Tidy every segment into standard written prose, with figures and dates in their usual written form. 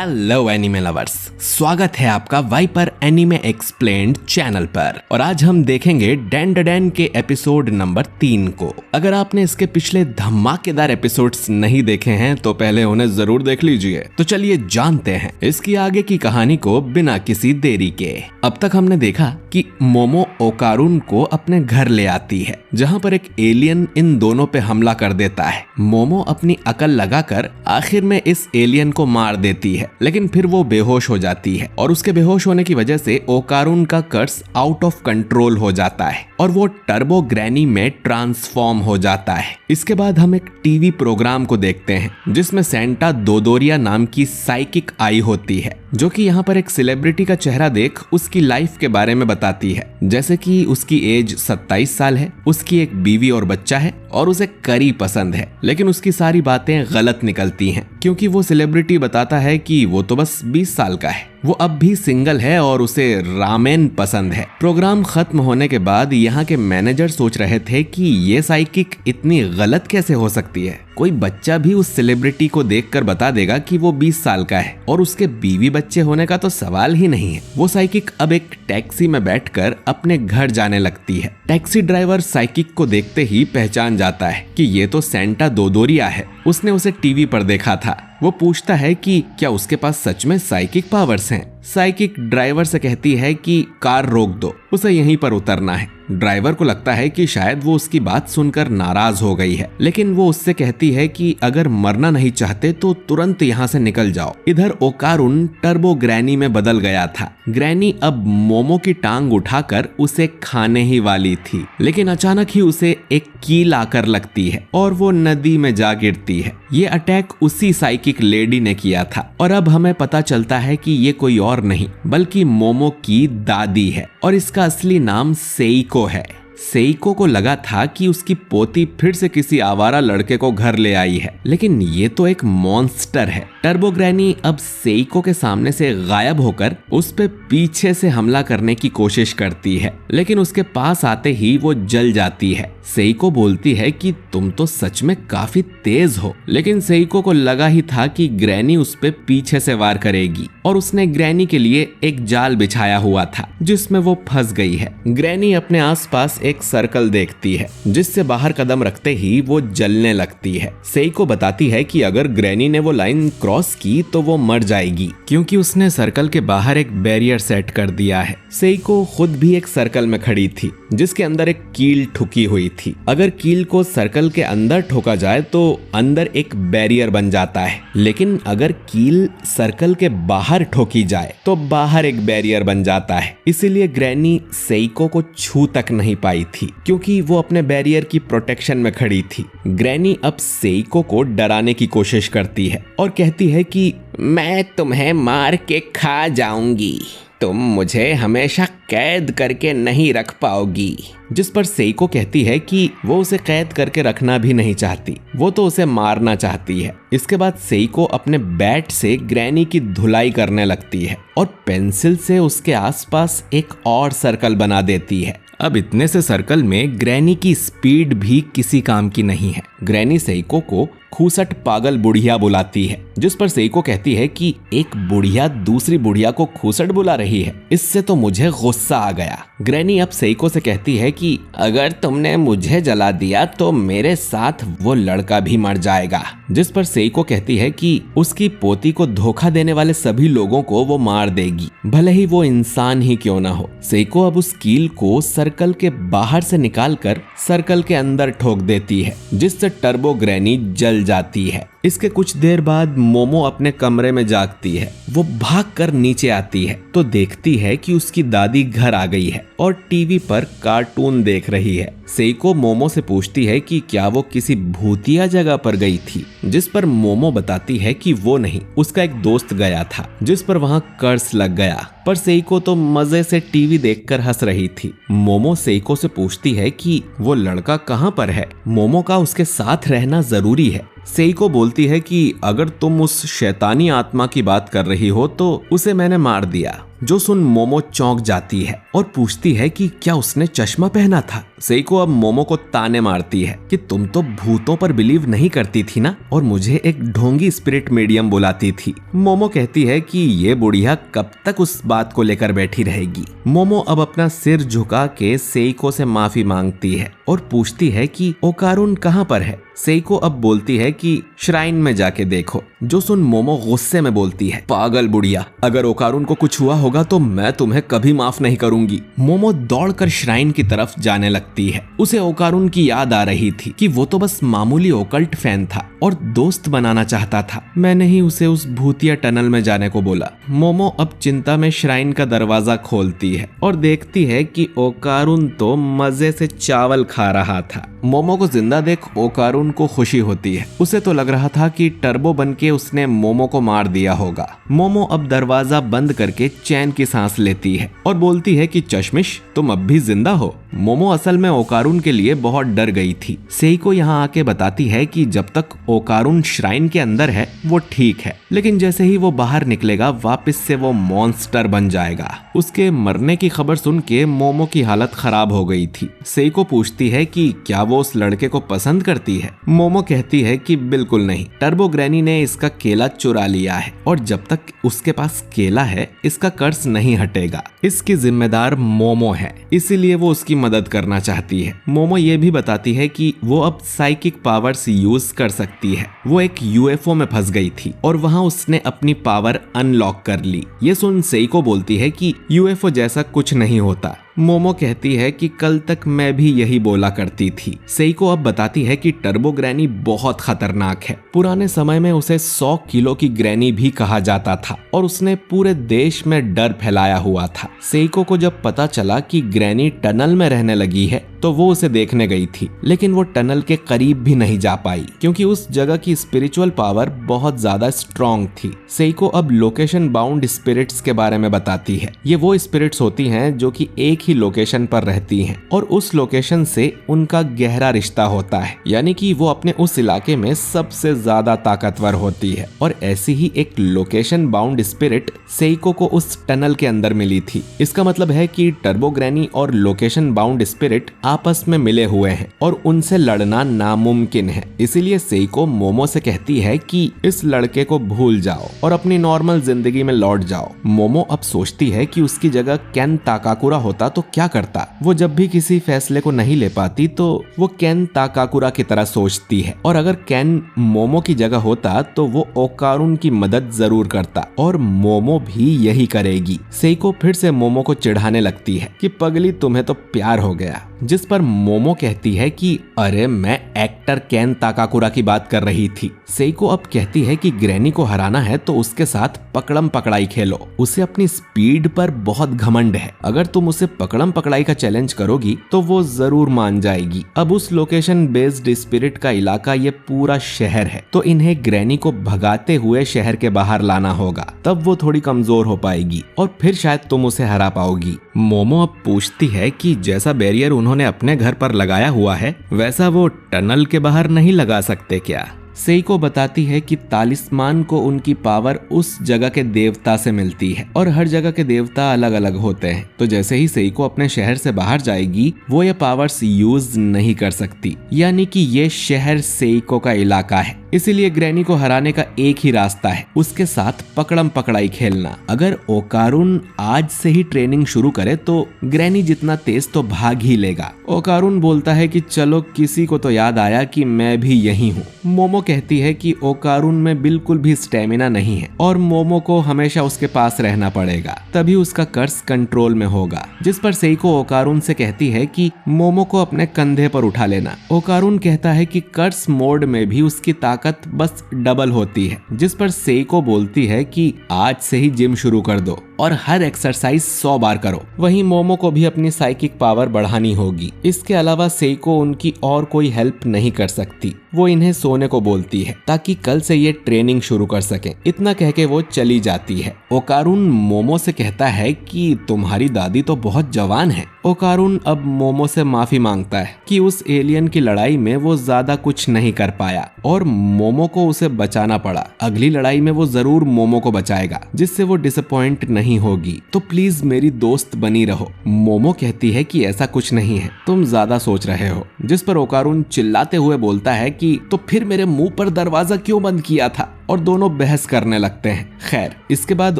Hello anime lovers, स्वागत है आपका वाइपर एनिमे एक्सप्लेन्ड चैनल पर। और आज हम देखेंगे डेंडेन के एपिसोड नंबर 3 को। अगर आपने इसके पिछले धमाकेदार एपिसोड्स नहीं देखे हैं तो पहले उन्हें जरूर देख लीजिए। तो चलिए जानते हैं इसकी आगे की कहानी को बिना किसी देरी के। अब तक हमने देखा कि मोमो ओकारुन को अपने घर ले आती है, जहाँ पर एक एलियन इन दोनों पे हमला कर देता है। मोमो अपनी अकल लगाकर आखिर में इस एलियन को मार देती है, लेकिन फिर वो बेहोश हो जाती है और उसके बेहोश होने की वजह से ओकारुन का कर्स आउट ऑफ कंट्रोल हो जाता है और वो टर्बो ग्रैनी में ट्रांसफॉर्म हो जाता है। इसके बाद हम एक टीवी प्रोग्राम को देखते हैं जिसमें सेंटा दोदोरिया नाम की साइकिक आई होती है, जो कि यहाँ पर एक सेलिब्रिटी का चेहरा देख उसकी लाइफ के बारे में बताती है। जैसे कि उसकी एज 27 साल है, उसकी एक बीवी और बच्चा है और उसे करी पसंद है, लेकिन उसकी सारी बातें गलत निकलती हैं क्योंकि वो सेलिब्रिटी बताता है कि वो तो बस 20 साल का है, वो अब भी सिंगल है और उसे रामेन पसंद है। प्रोग्राम खत्म होने के बाद यहाँ के मैनेजर सोच रहे थे कि ये साइकिक इतनी गलत कैसे हो सकती है। कोई बच्चा भी उस सेलिब्रिटी को देखकर बता देगा कि वो 20 साल का है और उसके बीवी बच्चे होने का तो सवाल ही नहीं है। वो साइकिक अब एक टैक्सी में बैठकर अपने घर जाने लगती है। टैक्सी ड्राइवर साइकिक को देखते ही पहचान जाता है कि ये तो सेंटा दोदोरिया है, उसने उसे टीवी पर देखा था। वो पूछता है कि क्या उसके पास सच में साइकिक पावर्स हैं। साइकिक ड्राइवर से कहती है कि कार रोक दो, उसे यहीं पर उतरना है। ड्राइवर को लगता है कि शायद वो उसकी बात सुनकर नाराज हो गई है, लेकिन वो उससे कहती है कि अगर मरना नहीं चाहते तो तुरंत यहाँ से निकल जाओ। इधर ओकारुन टर्बो ग्रैनी में बदल गया था। ग्रैनी अब मोमो की टांग उठाकर उसे खाने ही वाली थी, लेकिन अचानक ही उसे एक कील आकर लगती है और वो नदी में जा गिरती है। ये अटैक उसी साइकिक लेडी ने किया था और अब हमें पता चलता है कि ये कोई और नहीं बल्कि मोमो की दादी है और इसका असली नाम सेइको है। सेइको को लगा था कि उसकी पोती फिर से किसी आवारा लड़के को घर ले आई है, लेकिन ये तो एक मॉन्स्टर है। टर्बो ग्रैनी अब सेइको के सामने से गायब होकर उस पे पीछे से हमला करने की कोशिश करती है, लेकिन उसके पास आते ही वो जल जाती है। सेइको बोलती है कि तुम तो सच में काफी तेज हो, लेकिन सेइको को लगा ही था कि ग्रैनी उस पे पीछे से वार करेगी और उसने ग्रैनी के लिए एक जाल बिछाया हुआ था जिसमें वो फंस गई है। ग्रैनी अपने आसपास एक सर्कल देखती है जिससे बाहर कदम रखते ही वो जलने लगती है। सेइको बताती है कि अगर ग्रैनी ने वो लाइन क्रॉस की तो वो मर जाएगी क्योंकि उसने सर्कल के बाहर एक बैरियर सेट कर दिया है। सेइको खुद भी एक सर्कल में खड़ी थी जिसके अंदर एक कील ठुकी हुई थी। अगर कील को सर्कल के अंदर ठोका जाए तो अंदर एक बैरियर बन जाता है, लेकिन अगर कील सर्कल के बाहर ठोकी जाए तो बाहर एक बैरियर बन जाता है। इसीलिए ग्रैनी सेइको को छू तक नहीं पाई थी क्योंकि वो अपने बैरियर की प्रोटेक्शन में खड़ी थी। ग्रैनी अब सेइको को डराने की कोशिश करती है और कहती है कि मैं तुम्हें मार के खा जाऊंगी, तुम मुझे हमेशा कैद करके नहीं रख पाओगी। जिस पर सेइको कहती है कि वो उसे कैद करके रखना भी नहीं चाहती, वो तो उसे मारना चाहती है। इसके बाद सेइको अपने बैट से ग्रैनी की धुलाई करने लगती है और पेंसिल से उसके आसपास एक और सर्कल बना देती है। अब इतने से सर्कल में ग्रैनी की स्पीड भी किसी काम की नहीं है। ग्रैनी सेइको को खूसट पागल बुढ़िया बुलाती है, जिस पर सेइको कहती है कि एक बुढ़िया दूसरी बुढ़िया को खूसट बुला रही है, इससे तो मुझे गुस्सा आ गया। ग्रैनी अब सेइको से कहती है कि अगर तुमने मुझे जला दिया तो मेरे साथ वो लड़का भी मर जाएगा। जिस पर सेइको कहती है कि उसकी पोती को धोखा देने वाले सभी लोगों को वो मार देगी, भले ही वो इंसान ही क्यों ना हो। सेइको अब उस कील को सर्कल के बाहर से निकालकर सर्कल के अंदर ठोक देती है, जिससे टर्बो ग्रैनी जल जाती है। इसके कुछ देर बाद मोमो अपने कमरे में जागती है। वो भागकर नीचे आती है तो देखती है कि उसकी दादी घर आ गई है और टीवी पर कार्टून देख रही है। सेइको मोमो से पूछती है कि क्या वो किसी भूतिया जगह पर गई थी, जिस पर मोमो बताती है कि वो नहीं, उसका एक दोस्त गया था जिस पर वहाँ कर्स लग गया। पर सेइको तो मजे से टीवी देखकर हंस रही थी। मोमो सेइको से पूछती है कि वो लड़का कहाँ पर है, मोमो का उसके साथ रहना जरूरी है। सेइको बोलती है कि अगर तुम उस शैतानी आत्मा की बात कर रही हो तो उसे मैंने मार दिया। जो सुन मोमो चौंक जाती है और पूछती है कि क्या उसने चश्मा पहना था। सेइको अब मोमो को ताने मारती है कि तुम तो भूतों पर बिलीव नहीं करती थी ना, और मुझे एक ढोंगी स्पिरिट मीडियम बुलाती थी। मोमो कहती है कि ये बुढ़िया कब तक उस बात को लेकर बैठी रहेगी। मोमो अब अपना सिर झुका के सेइको से माफी मांगती है और पूछती है कि ओकारुन कहाँ पर है। सेइको अब बोलती है कि श्राइन में जाके देखो। जो सुन मोमो गुस्से में बोलती है, पागल बुढ़िया, अगर ओकारुन को कुछ हुआ होगा तो मैं तुम्हें कभी माफ नहीं करूंगी। मोमो दौड़कर श्राइन की तरफ जाने लगती है। उसे ओकारुन की याद आ रही थी कि वो तो बस मामूली ओकल्ट फैन था और दोस्त बनाना चाहता था। मैंने ही उसे उस भूतिया टनल में जाने को बोला। मोमो अब चिंता में श्राइन का दरवाजा खोलती है और देखती है कि ओकारुन तो मजे से चावल खा रहा था। मोमो को जिंदा देख ओकारुन को खुशी होती है। उसे तो लग रहा था कि टर्बो बनके उसने मोमो को मार दिया होगा। मोमो अब दरवाजा बंद करके चैन की सांस लेती है और बोलती है कि चश्मिश, तुम अब भी जिंदा हो। मोमो असल में ओकारुन के लिए बहुत डर गई थी। सेइको यहाँ आके बताती है कि जब तक ओकारुन श्राइन के अंदर है वो ठीक है, लेकिन जैसे ही वो बाहर निकलेगा वापस से वो मॉन्स्टर बन जाएगा। उसके मरने की खबर सुन के मोमो की हालत खराब हो गई थी। सेइको पूछती है कि क्या वो उस लड़के को पसंद करती है। मोमो कहती है कि बिल्कुल नहीं, टर्बो ग्रैनी ने इसका केला चुरा लिया है और जब तक उसके पास केला है इसका कर्ज नहीं हटेगा। इसकी जिम्मेदार मोमो है, इसीलिए वो उसकी मदद करना चाहती है। मोमो ये भी बताती है कि वो अब साइकिक पावर्स यूज कर सकती है। वो एक यूएफओ में फंस गई थी और वहां उसने अपनी पावर अनलॉक कर ली। ये सुन सेइको बोलती है कि यूएफओ जैसा कुछ नहीं होता। मोमो कहती है कि कल तक मैं भी यही बोला करती थी। सेइको अब बताती है कि टर्बो ग्रैनी बहुत खतरनाक है। पुराने समय में उसे 100 किलो की ग्रैनी भी कहा जाता था और उसने पूरे देश में डर फैलाया हुआ था। सेइको को जब पता चला कि ग्रैनी टनल में रहने लगी है तो वो उसे देखने गई थी, लेकिन वो टनल के करीब भी नहीं जा पाई क्योंकि उस जगह की स्पिरिचुअल पावर बहुत ज्यादा स्ट्रॉन्ग थी। सेइको अब लोकेशन बाउंड स्पिरिट्स के बारे में बताती है। ये वो स्पिरिट्स होती हैं जो कि एक ही लोकेशन पर रहती हैं और उस लोकेशन से उनका गहरा रिश्ता होता है, यानी कि वो अपने उस इलाके में सबसे ज्यादा ताकतवर होती है। और ऐसी ही एक लोकेशन बाउंड स्पिरिट सेइको को उस टनल के अंदर मिली थी। इसका मतलब है कि टर्बो ग्रैनी और लोकेशन बाउंड स्पिरिट आपस में मिले हुए हैं और उनसे लड़ना नामुमकिन है। इसीलिए सेइको मोमो से कहती है कि इस लड़के को भूल जाओ और अपनी नॉर्मल जिंदगी में लौट जाओ। मोमो अब सोचती है कि उसकी जगह केन ताकाकुरा होता तो क्या करता। वो जब भी किसी फैसले को नहीं ले पाती तो वो केन ताकाकुरा की तरह सोचती है, और अगर केन मोमो की जगह होता तो वो ओकारुन की मदद जरूर करता और मोमो भी यही करेगी। सेइको फिर से मोमो को चिढ़ाने लगती है कि पगली, तुम्हें तो प्यार हो गया, जिस पर मोमो कहती है कि अरे मैं एक्टर केन ताकाकुरा की बात कर रही थी। सेइको अब कहती है कि ग्रैनी को हराना है तो उसके साथ पकड़म पकड़ाई खेलो। उसे अपनी स्पीड पर बहुत घमंड है। अगर तुम उसे पकड़म पकड़ाई का चैलेंज करोगी तो वो जरूर मान जाएगी। अब उस लोकेशन बेस्ड स्पिरिट का इलाका ये पूरा शहर है, तो इन्हें ग्रैनी को भगाते हुए शहर के बाहर लाना होगा, तब वो थोड़ी कमजोर हो पाएगी और फिर शायद तुम उसे हरा पाओगी। मोमो अब पूछती है कि जैसा बैरियर उन्होंने अपने घर पर लगाया हुआ है वैसा वो टनल के बाहर नहीं लगा सकते क्या। सेइको बताती है कि तालिस्मान को उनकी पावर उस जगह के देवता से मिलती है और हर जगह के देवता अलग अलग होते हैं, तो जैसे ही सेइको अपने शहर से बाहर जाएगी वो ये पावर्स यूज नहीं कर सकती, यानी कि ये शहर सेइको का इलाका है। इसीलिए ग्रैनी को हराने का एक ही रास्ता है, उसके साथ पकड़म पकड़ाई खेलना। अगर ओकारुन आज से ही ट्रेनिंग शुरू करे तो ग्रैनी जितना तेज तो भाग ही लेगा। ओकारुन बोलता है कि चलो, किसी को तो याद आया कि मैं भी यही हूँ। मोमो कहती है कि ओकारुन में बिल्कुल भी स्टेमिना नहीं है और मोमो को हमेशा उसके पास रहना पड़ेगा, तभी उसका कर्ज कंट्रोल में होगा। जिस पर सेइको ओकारुन से कहती है कि मोमो को अपने कंधे पर उठा लेना। ओकारुन कहता है कि कर्ज मोड में भी उसकी ताकत बस डबल होती है, जिस पर सेइको बोलती है कि आज से ही जिम शुरू कर दो और हर एक्सरसाइज 100 बार करो। वहीं मोमो को भी अपनी साइकिक पावर बढ़ानी होगी। इसके अलावा सेइको उनकी और कोई हेल्प नहीं कर सकती। वो इन्हें सोने को बोलती है ताकि कल से ये ट्रेनिंग शुरू कर सकें। इतना कह के वो चली जाती है। ओकारुन मोमो से कहता है कि तुम्हारी दादी तो बहुत जवान है। ओकारुन अब मोमो से माफी मांगता है कि उस एलियन की लड़ाई में वो ज्यादा कुछ नहीं कर पाया और मोमो को उसे बचाना पड़ा। अगली लड़ाई में वो जरूर मोमो को बचाएगा, जिससे वो डिसअपॉइंट नहीं नहीं होगी, तो प्लीज मेरी दोस्त बनी रहो। मोमो कहती है कि ऐसा कुछ नहीं है, तुम ज्यादा सोच रहे हो। जिस पर ओकारुन चिल्लाते हुए बोलता है कि तो फिर मेरे मुंह पर दरवाजा क्यों बंद किया था, और दोनों बहस करने लगते हैं। खैर, इसके बाद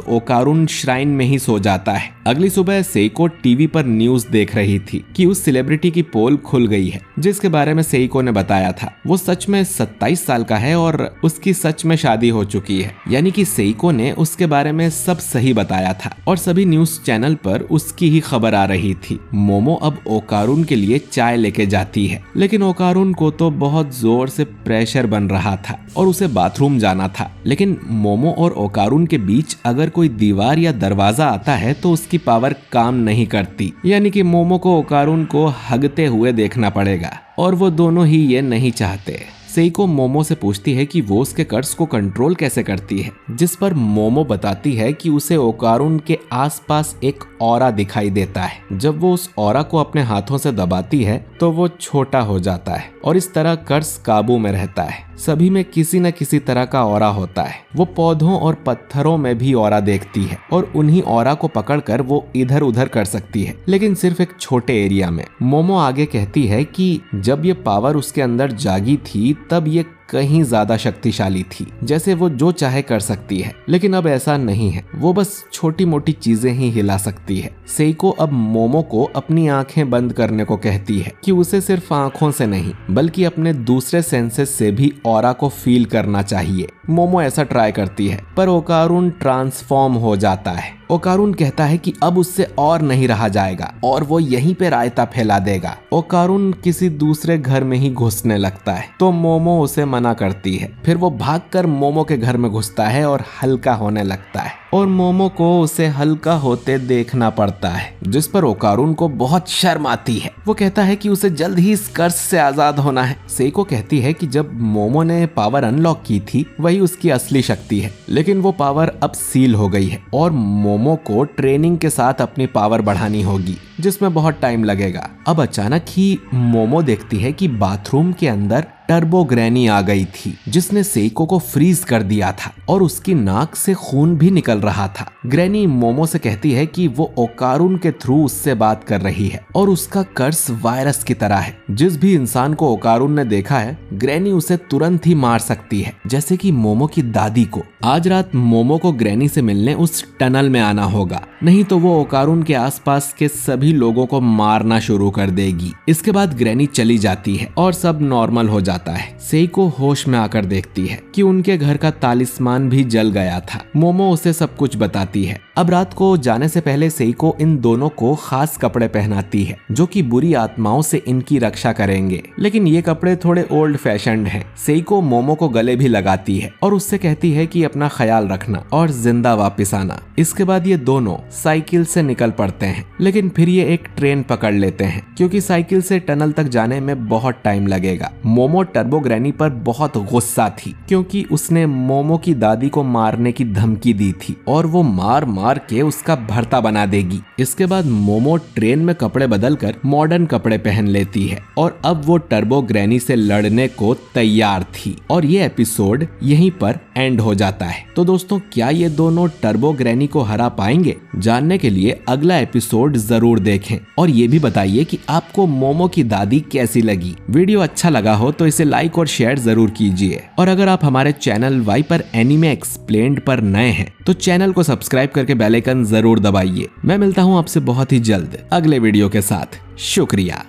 ओकारुन श्राइन में ही सो जाता है। अगली सुबह सेइको टीवी पर न्यूज देख रही थी कि उस सेलिब्रिटी की पोल खुल गई है जिसके बारे में सेइको ने बताया था। वो सच में 27 साल का है और उसकी सच में शादी हो चुकी है। यानी कि सेइको ने उसके बारे में सब सही बताया था और सभी न्यूज चैनल पर उसकी ही खबर आ रही थी। मोमो अब ओकारुन के लिए चाय लेके जाती है, लेकिन ओकारुन को तो बहुत जोर से प्रेशर बन रहा था और उसे बाथरूम जाना था। लेकिन मोमो और ओकारुन के बीच अगर कोई दीवार या दरवाजा आता है तो उसकी पावर काम नहीं करती। यानी कि मोमो को ओकारुन को हगते हुए देखना पड़ेगा और वो दोनों ही ये नहीं चाहते। सेइको मोमो से पूछती है कि वो उसके कर्स को कंट्रोल कैसे करती है, जिस पर मोमो बताती है कि उसे ओकारुन के आसपास एक ऑरा दिखाई देता है। जब वो उस ऑरा को अपने हाथों से दबाती है तो वो छोटा हो जाता है और इस तरह कर्स काबू में रहता है। सभी में किसी न किसी तरह का ऑरा होता है। वो पौधों और पत्थरों में भी ऑरा देखती है और उन्हीं ऑरा को पकड़कर वो इधर उधर कर सकती है, लेकिन सिर्फ एक छोटे एरिया में। मोमो आगे कहती है कि जब ये पावर उसके अंदर जागी थी तब ये कहीं ज्यादा शक्तिशाली थी, जैसे वो जो चाहे कर सकती है, लेकिन अब ऐसा नहीं है। वो बस छोटी मोटी चीजें ही हिला सकती है। सेइको अब मोमो को अपनी आंखें बंद करने को कहती है कि उसे सिर्फ आंखों से नहीं बल्कि अपने दूसरे सेंसेस से भी ऑरा को फील करना चाहिए। मोमो ऐसा ट्राई करती है पर ओकारुन ट्रांसफॉर्म हो जाता है। ओकारुन कहता है कि अब उससे और नहीं रहा जाएगा और वो यहीं पे रायता फैला देगा। ओकारुन किसी दूसरे घर में ही घुसने लगता है तो मोमो उसे मना करती है। फिर वो भागकर मोमो के घर में घुसता है और हल्का होने लगता है और मोमो को उसे हल्का होते देखना पड़ता है, जिस पर ओकारुन को बहुत शर्म आती है। वो कहता है कि उसे जल्द ही इस कर्ज से आजाद होना है। सेइको कहती है कि जब मोमो ने पावर अनलॉक की थी वही उसकी असली शक्ति है, लेकिन वो पावर अब सील हो गई है और मोमो को ट्रेनिंग के साथ अपनी पावर बढ़ानी होगी, जिसमें बहुत टाइम लगेगा। अब अचानक ही मोमो देखती है कि बाथरूम के अंदर टर्बो ग्रैनी आ गई थी, जिसने सेइको को फ्रीज कर दिया था और उसकी नाक से खून भी निकल रहा था। ग्रैनी मोमो से कहती है कि वो ओकारुन के थ्रू उससे बात कर रही है और उसका कर्स वायरस की तरह है। जिस भी इंसान को ओकारुन ने देखा है, ग्रैनी उसे तुरंत ही मार सकती है, जैसे कि मोमो की दादी को। आज रात मोमो को ग्रैनी से मिलने उस टनल में आना होगा, नहीं तो वो ओकारुन के आसपास के सभी लोगों को मारना शुरू कर देगी। इसके बाद ग्रैनी चली जाती है और सब नॉर्मल हो जाता है। सेइको होश में आकर देखती है कि उनके घर का तालिस्मान भी जल गया था। मोमो उसे सब कुछ बताती है। अब रात को जाने से पहले सेइको इन दोनों को खास कपड़े पहनाती है जो कि बुरी आत्माओं से इनकी रक्षा करेंगे, लेकिन ये कपड़े थोड़े ओल्ड फैशन्ड हैं। सेइको मोमो को गले भी लगाती है और उससे कहती है कि अपना ख्याल रखना और जिंदा वापस आना। इसके बाद ये दोनों साइकिल से निकल पड़ते हैं, लेकिन फिर ये एक ट्रेन पकड़ लेते हैं क्योंकि साइकिल से टनल तक जाने में बहुत टाइम लगेगा। मोमो टर्बो ग्रैनी पर बहुत गुस्सा थी क्योंकि उसने मोमो की दादी को मारने की धमकी दी थी और वो मार मार के उसका भरता बना देगी। इसके बाद मोमो ट्रेन में कपड़े बदलकर मॉडर्न कपड़े पहन लेती है और अब वो टर्बो ग्रैनी से लड़ने को तैयार थी और ये एपिसोड यहीं पर एंड हो जाता है। तो दोस्तों, क्या ये दोनों टर्बो ग्रैनी को हरा पाएंगे? जानने के लिए अगला एपिसोड जरूर देखें और ये भी बताइए कि आपको मोमो की दादी कैसी लगी। वीडियो अच्छा लगा हो तो इसे लाइक और शेयर जरूर कीजिए और अगर आप हमारे चैनल वाइपर एनीमे एक्सप्लेन्ड पर नए हैं तो चैनल को सब्सक्राइब करके बेल आइकन जरूर दबाइए। मैं मिलता हूँ आपसे बहुत ही जल्द अगले वीडियो के साथ। शुक्रिया।